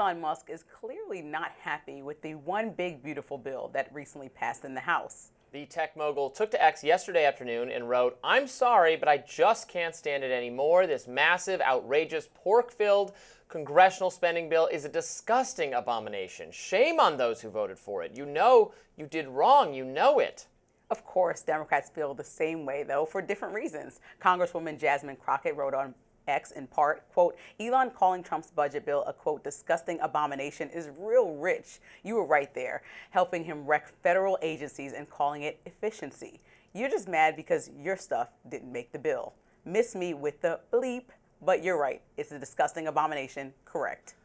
Elon Musk is clearly not happy with the one big beautiful bill that recently passed in the House. The tech mogul took to X yesterday afternoon and wrote, "I'm sorry, but I just can't stand it anymore. This massive, outrageous, pork-filled congressional spending bill is a disgusting abomination. Shame on those who voted for it. You know you did wrong. You know it." Of course, Democrats feel the same way, though, for different reasons. Congresswoman Jasmine Crockett wrote on X in part, quote, "Elon calling Trump's budget bill a, quote, disgusting abomination is real rich. You were right there, helping him wreck federal agencies and calling it efficiency. You're just mad because your stuff didn't make the bill. Miss me with the bleep, but you're right. It's a disgusting abomination, correct."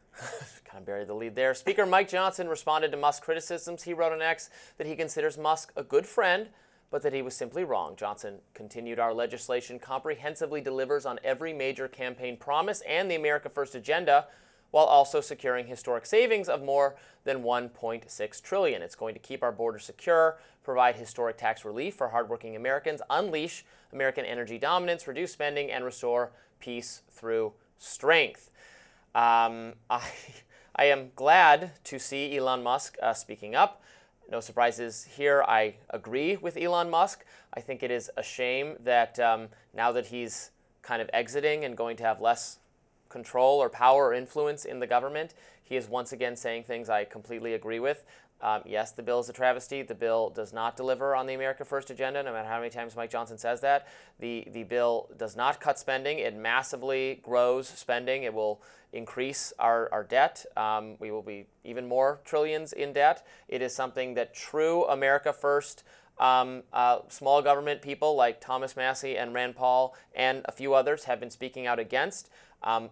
Kind of buried the lead there. Speaker Mike Johnson responded to Musk's criticisms. He wrote on X that he considers Musk a good friend, but that he was simply wrong. Johnson continued, "Our legislation comprehensively delivers on every major campaign promise and the America First agenda, while also securing historic savings of more than $1.6 trillion. It's going to keep our border secure, provide historic tax relief for hardworking Americans, unleash American energy dominance, reduce spending, and restore peace through strength." I am glad to see Elon Musk speaking up. No surprises here. I agree with Elon Musk. I think it is a shame that now that he's kind of exiting and going to have less control or power or influence in the government, he is once again saying things I completely agree with. Yes, the bill is a travesty. The bill does not deliver on the America First agenda, no matter how many times Mike Johnson says that. The bill does not cut spending. It massively grows spending. It will increase our debt. We will be even more trillions in debt. It is something that true America First small government people like Thomas Massie and Rand Paul and a few others have been speaking out against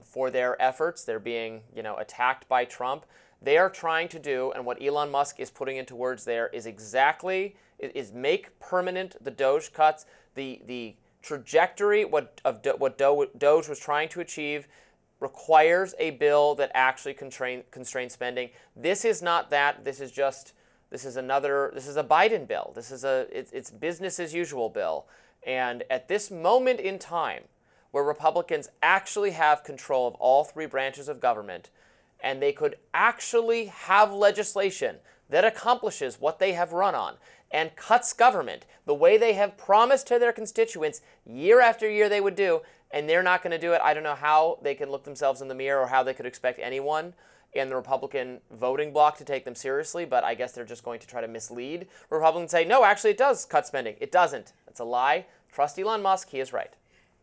for their efforts. They're being, attacked by Trump. They are trying to do, and what Elon Musk is putting into words there is make permanent the DOGE cuts, the trajectory what DOGE was trying to achieve requires a bill that actually constrains spending. This is not that. This is a Biden bill. It's business as usual bill. And at this moment in time, where Republicans actually have control of all three branches of government, and they could actually have legislation that accomplishes what they have run on and cuts government the way they have promised to their constituents year after year they would do, and they're not going to do it. I don't know how they can look themselves in the mirror or how they could expect anyone in the Republican voting bloc to take them seriously, but I guess they're just going to try to mislead Republicans and say, no, actually it does cut spending. It doesn't. It's a lie. Trust Elon Musk. He is right.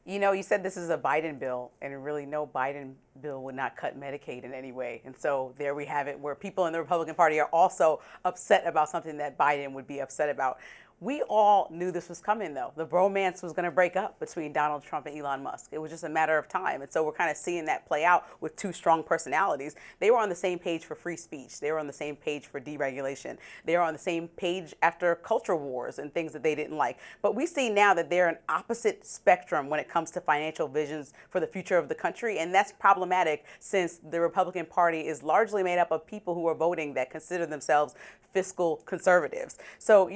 You said this is a Biden bill, and really no Biden bill would not cut Medicaid in any way. And so there we have it, where people in the Republican Party are also upset about something that Biden would be upset about. We all knew this was coming, though. The bromance was going to break up between Donald Trump and Elon Musk. It was just a matter of time. And so we're kind of seeing that play out with two strong personalities. They were on the same page for free speech. They were on the same page for deregulation. They were on the same page after culture wars and things that they didn't like. But we see now that they're an opposite spectrum when it comes to financial visions for the future of the country. And that's problematic since the Republican Party is largely made up of people who are voting that consider themselves fiscal conservatives. So,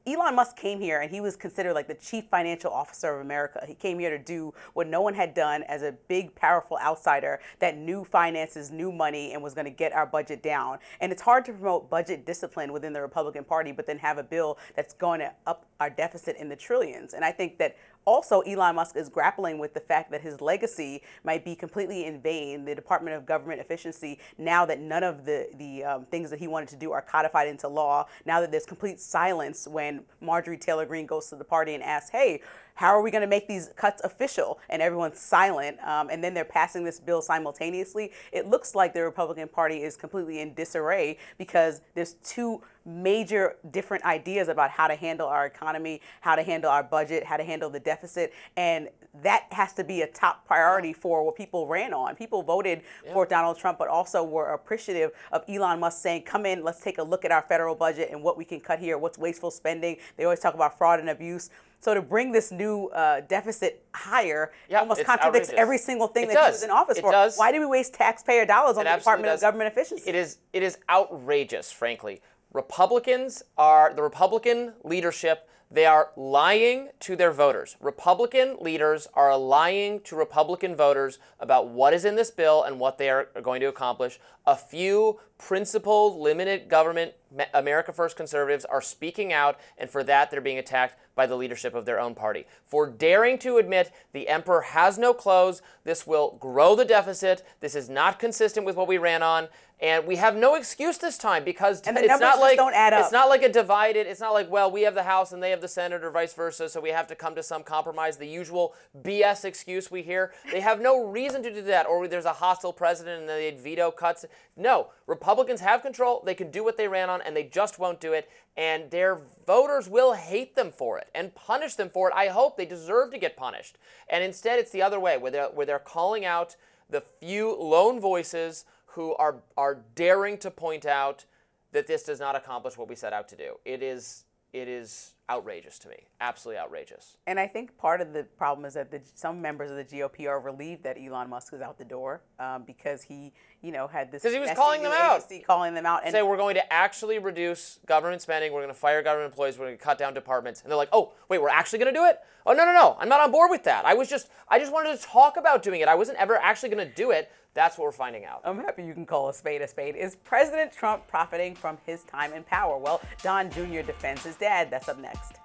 Elon Musk came here and he was considered like the chief financial officer of America. He came here to do what no one had done as a big, powerful outsider that knew finances, knew money, and was going to get our budget down. And it's hard to promote budget discipline within the Republican Party, but then have a bill that's going to up our deficit in the trillions. And I think that also, Elon Musk is grappling with the fact that his legacy might be completely in vain, the Department of Government Efficiency, now that none of the things that he wanted to do are codified into law, now that there's complete silence when Marjorie Taylor Greene goes to the party and asks, hey, how are we going to make these cuts official? And everyone's silent. And then they're passing this bill simultaneously. It looks like the Republican Party is completely in disarray because there's two major different ideas about how to handle our economy, how to handle our budget, how to handle the deficit. And that has to be a top priority for what people ran on. People voted for Donald Trump, but also were appreciative of Elon Musk saying, come in, let's take a look at our federal budget and what we can cut here, what's wasteful spending. They always talk about fraud and abuse. So to bring this new deficit higher almost contradicts every single thing that he was in office for. Why do we waste taxpayer dollars on the Department of Government Efficiency? It is outrageous, frankly. The Republican leadership They are lying to their voters. Republican leaders are lying to Republican voters about what is in this bill and what they are going to accomplish. A few principled, limited government, America First conservatives are speaking out, and for that they're being attacked by the leadership of their own party. For daring to admit the emperor has no clothes, this will grow the deficit, this is not consistent with what we ran on, and we have no excuse this time because And the it's numbers not just like don't add up. it's not like a divided, it's not like, well, we have the House and they have the Senate or vice versa, so we have to come to some compromise, the usual BS excuse we hear. They have no reason to do that, or there's a hostile president and they'd veto cuts. No, Republicans have control, they can do what they ran on, and they just won't do it, and their voters will hate them for it and punish them for it. I hope they deserve to get punished. And instead it's the other way, where they're calling out the few lone voices who are daring to point out that this does not accomplish what we set out to do. It is outrageous to me, absolutely outrageous. And I think part of the problem is that some members of the GOP are relieved that Elon Musk is out the door because he, had this. Because he was calling them out. Calling them out. And say we're going to actually reduce government spending. We're going to fire government employees. We're going to cut down departments. And they're like, oh, wait, we're actually going to do it? Oh, no. I'm not on board with that. I just wanted to talk about doing it. I wasn't ever actually going to do it. That's what we're finding out. I'm happy you can call a spade a spade. Is President Trump profiting from his time in power? Well, Don Jr. defends his dad. That's up next.